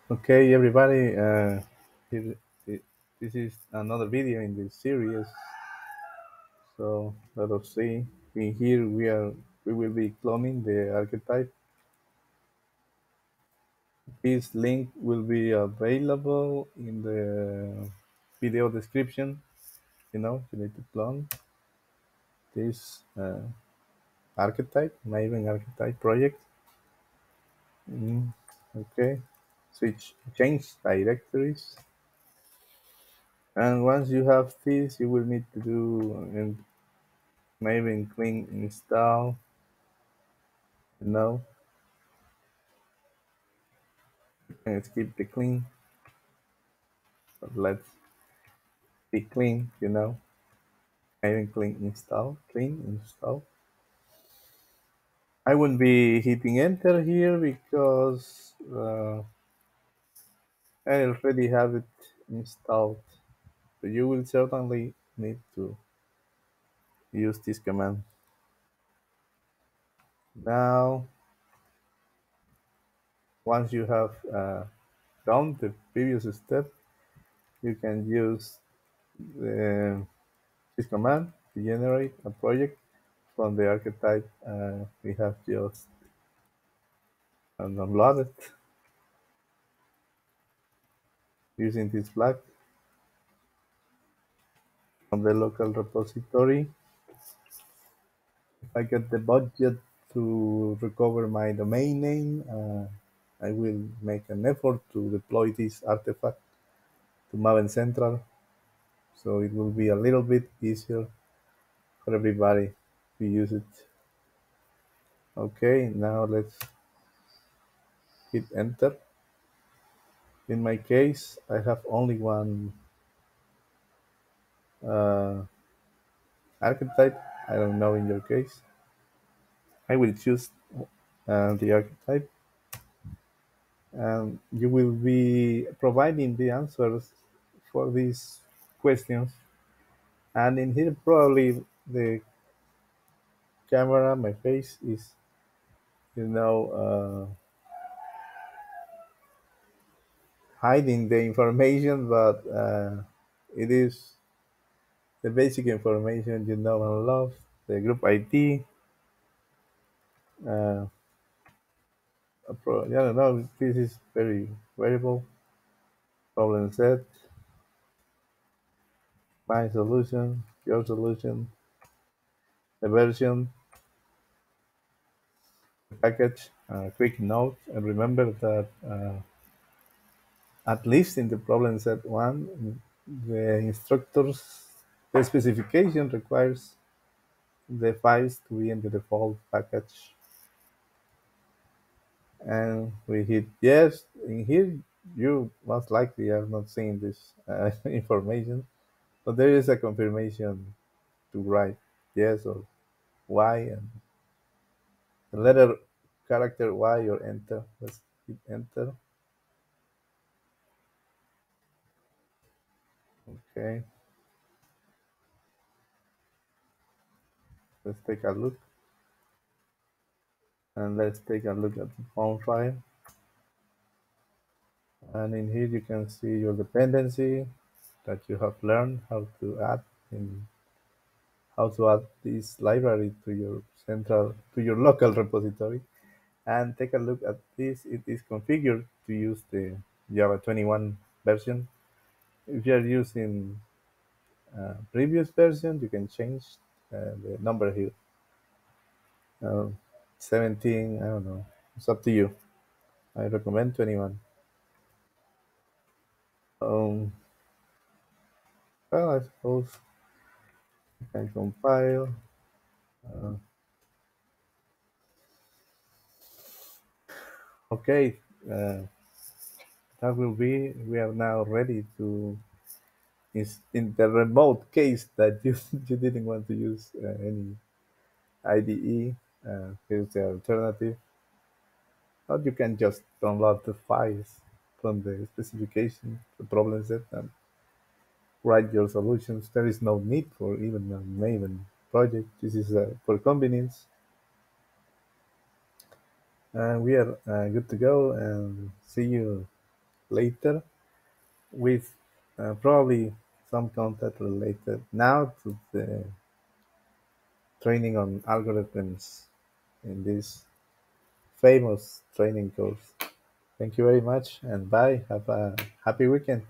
Okay, everybody. Here, this is another video in this series. So let us see. In here, we will be cloning the archetype. This link will be available in the video description. You need to clone this archetype, Maven Archetype project. Okay, change directories. And once you have this, you will need to do Maven clean install. No, and skip the clean. But let's be clean. Maven clean install. I wouldn't be hitting enter here because I already have it installed. So you will certainly need to use this command. Now, once you have done the previous step, you can use this command to generate a project from the archetype we have just downloaded using this flag from the local repository. If I get the budget to recover my domain name, I will make an effort to deploy this artifact to Maven Central, so it will be a little bit easier for everybody to use it. Okay, now let's hit enter. In my case, I have only one archetype. I don't know in your case. I will choose the archetype, and you will be providing the answers for these questions. And in here, probably the camera, my face is, hiding the information, but it is the basic information you know and love. The group ID, uh, I don't know, this is very variable. Problem set, my solution, your solution, the version, the package, quick note, and remember that at least in the problem set one, the specification requires the files to be in the default package. And we hit yes. In here, you most likely are not seeing this information, but there is a confirmation to write yes or Y, and the letter character Y or enter. Let's hit enter. Okay, let's take a look. And let's take a look at the phone file. And in here you can see your dependency that you have learned how to add this library to your local repository. And take a look at this. It is configured to use the Java 21 version. If you are using previous version, you can change the number here. 17, I don't know. It's up to you. I recommend 21. Um, well, I suppose you can compile. Okay, that will be. We are now ready to. In the remote case that you you didn't want to use any IDE, here's the alternative. Or you can just download the files from the specification, the problem set, and write your solutions. There is no need for even a Maven project. This is for convenience. And we are good to go, and see you later with probably some content related now to the training on algorithms in this famous training course. Thank you very much and bye. Have a happy weekend.